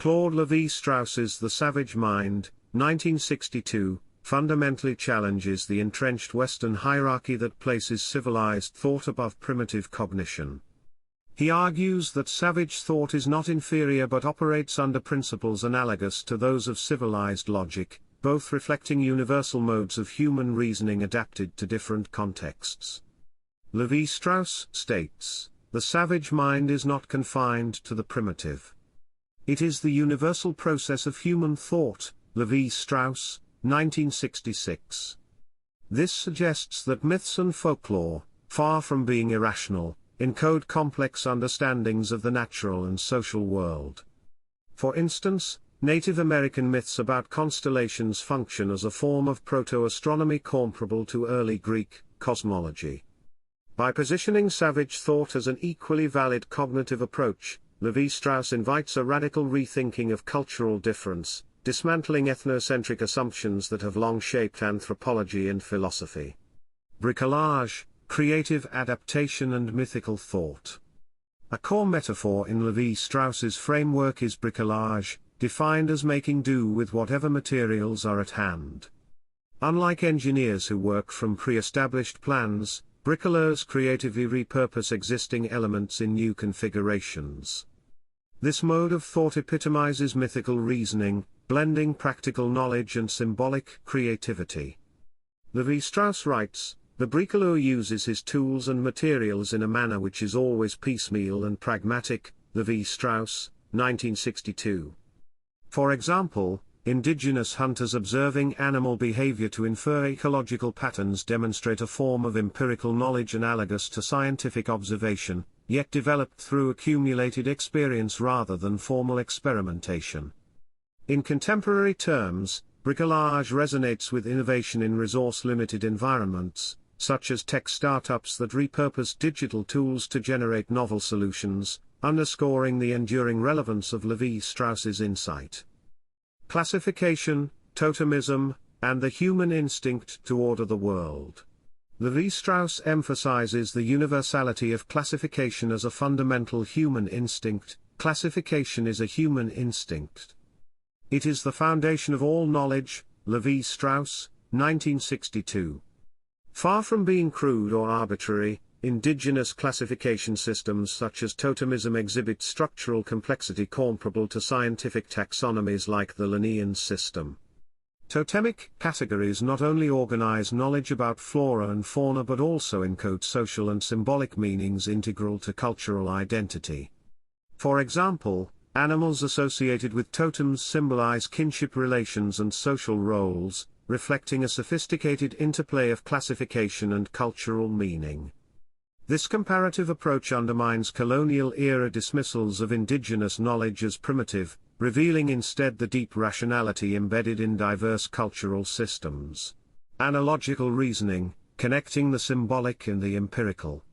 Claude Lévi-Strauss's The Savage Mind, 1962, fundamentally challenges the entrenched Western hierarchy that places civilized thought above primitive cognition. He argues that savage thought is not inferior but operates under principles analogous to those of civilized logic, both reflecting universal modes of human reasoning adapted to different contexts. Lévi-Strauss states, "The savage mind is not confined to the primitive. It is the universal process of human thought." Lévi-Strauss, 1966. This suggests that myths and folklore, far from being irrational, encode complex understandings of the natural and social world. For instance, Native American myths about constellations function as a form of proto-astronomy comparable to early Greek cosmology. By positioning savage thought as an equally valid cognitive approach, Lévi-Strauss invites a radical rethinking of cultural difference, dismantling ethnocentric assumptions that have long shaped anthropology and philosophy. Bricolage, creative adaptation and mythical thought. A core metaphor in Lévi-Strauss's framework is bricolage, defined as making do with whatever materials are at hand. Unlike engineers who work from pre-established plans, bricoleurs creatively repurpose existing elements in new configurations. This mode of thought epitomizes mythical reasoning, blending practical knowledge and symbolic creativity. Lévi-Strauss writes, "The bricoleur uses his tools and materials in a manner which is always piecemeal and pragmatic." Lévi-Strauss, 1962. For example, indigenous hunters observing animal behavior to infer ecological patterns demonstrate a form of empirical knowledge analogous to scientific observation, yet developed through accumulated experience rather than formal experimentation. In contemporary terms, bricolage resonates with innovation in resource-limited environments, such as tech startups that repurpose digital tools to generate novel solutions, underscoring the enduring relevance of Lévi-Strauss's insight. Classification, totemism, and the human instinct to order the world. Lévi-Strauss emphasizes the universality of classification as a fundamental human instinct. Classification is a human instinct. It is the foundation of all knowledge. Lévi-Strauss, 1962. Far from being crude or arbitrary, indigenous classification systems such as totemism exhibit structural complexity comparable to scientific taxonomies like the Linnaean system. Totemic categories not only organize knowledge about flora and fauna but also encode social and symbolic meanings integral to cultural identity. For example, animals associated with totems symbolize kinship relations and social roles, reflecting a sophisticated interplay of classification and cultural meaning. This comparative approach undermines colonial-era dismissals of indigenous knowledge as primitive, revealing instead the deep rationality embedded in diverse cultural systems. Analogical reasoning, connecting the symbolic and the empirical.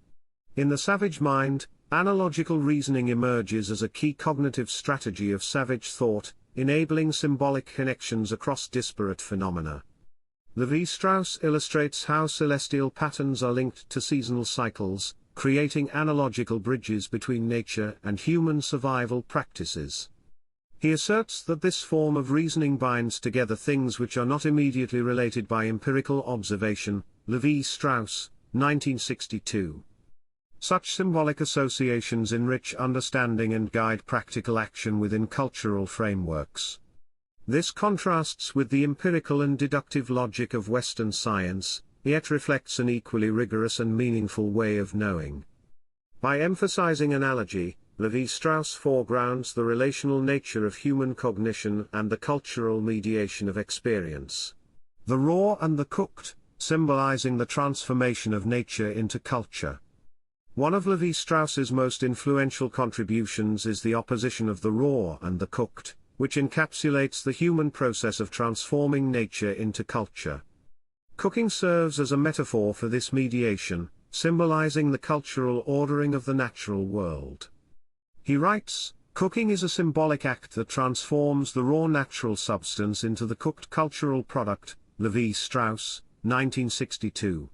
In The Savage Mind, analogical reasoning emerges as a key cognitive strategy of savage thought, enabling symbolic connections across disparate phenomena. Lévi-Strauss illustrates how celestial patterns are linked to seasonal cycles, creating analogical bridges between nature and human survival practices. He asserts that this form of reasoning binds together things which are not immediately related by empirical observation. Lévi-Strauss, 1962. Such symbolic associations enrich understanding and guide practical action within cultural frameworks. This contrasts with the empirical and deductive logic of Western science, yet reflects an equally rigorous and meaningful way of knowing. By emphasizing analogy, Lévi-Strauss foregrounds the relational nature of human cognition and the cultural mediation of experience. The raw and the cooked, symbolizing the transformation of nature into culture. One of Lévi-Strauss's most influential contributions is the opposition of the raw and the cooked, which encapsulates the human process of transforming nature into culture. Cooking serves as a metaphor for this mediation, symbolizing the cultural ordering of the natural world. He writes, "Cooking is a symbolic act that transforms the raw natural substance into the cooked cultural product." Lévi-Strauss, 1962.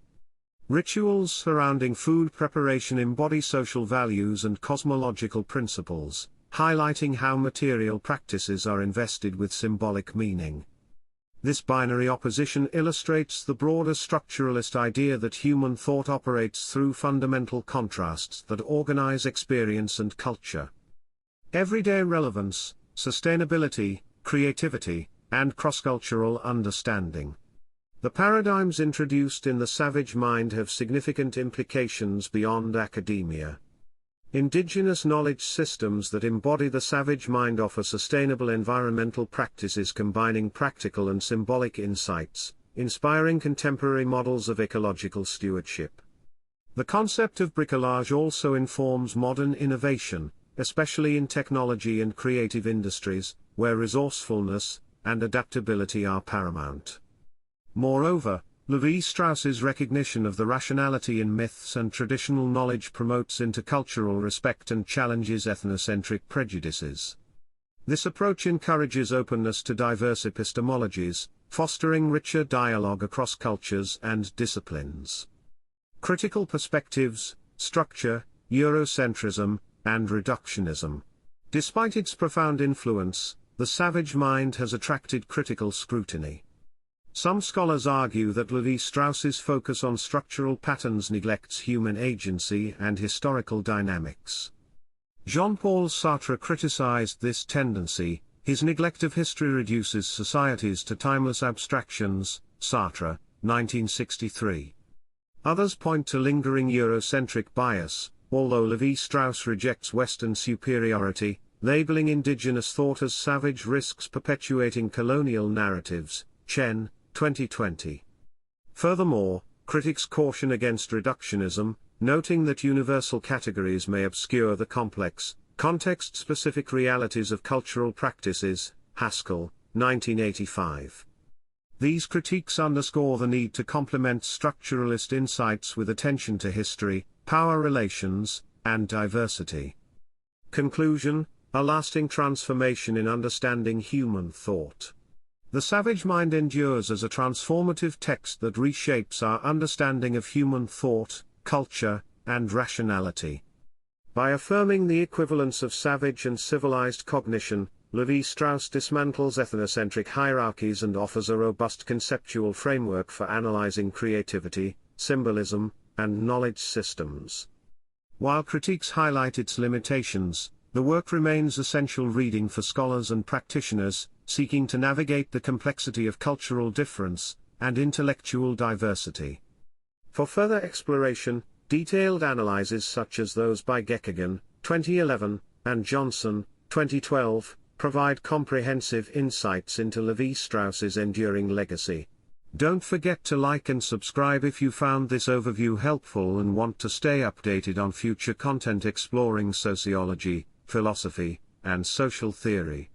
Rituals surrounding food preparation embody social values and cosmological principles, highlighting how material practices are invested with symbolic meaning. This binary opposition illustrates the broader structuralist idea that human thought operates through fundamental contrasts that organize experience and culture. Everyday relevance, sustainability, creativity, and cross-cultural understanding. The paradigms introduced in The Savage Mind have significant implications beyond academia. Indigenous knowledge systems that embody the savage mind offer sustainable environmental practices combining practical and symbolic insights, inspiring contemporary models of ecological stewardship. The concept of bricolage also informs modern innovation, especially in technology and creative industries, where resourcefulness and adaptability are paramount. Moreover, Lévi-Strauss's recognition of the rationality in myths and traditional knowledge promotes intercultural respect and challenges ethnocentric prejudices. This approach encourages openness to diverse epistemologies, fostering richer dialogue across cultures and disciplines. Critical perspectives, structure, Eurocentrism, and reductionism. Despite its profound influence, The Savage Mind has attracted critical scrutiny. Some scholars argue that Lévi-Strauss's focus on structural patterns neglects human agency and historical dynamics. Jean-Paul Sartre criticized this tendency. His neglect of history reduces societies to timeless abstractions, Sartre, 1963. Others point to lingering Eurocentric bias, although Lévi-Strauss rejects Western superiority, labeling indigenous thought as savage risks perpetuating colonial narratives, Chen, 2020. Furthermore, critics caution against reductionism, noting that universal categories may obscure the complex, context-specific realities of cultural practices, Haskell, 1985. These critiques underscore the need to complement structuralist insights with attention to history, power relations, and diversity. Conclusion: a lasting transformation in understanding human thought. The Savage Mind endures as a transformative text that reshapes our understanding of human thought, culture, and rationality. By affirming the equivalence of savage and civilized cognition, Lévi-Strauss dismantles ethnocentric hierarchies and offers a robust conceptual framework for analyzing creativity, symbolism, and knowledge systems. While critiques highlight its limitations, the work remains essential reading for scholars and practitioners, seeking to navigate the complexity of cultural difference and intellectual diversity. For further exploration, detailed analyses such as those by Gekkegan, 2011, and Johnson, 2012, provide comprehensive insights into Lévi-Strauss's enduring legacy. Don't forget to like and subscribe if you found this overview helpful and want to stay updated on future content exploring sociology, philosophy, and social theory.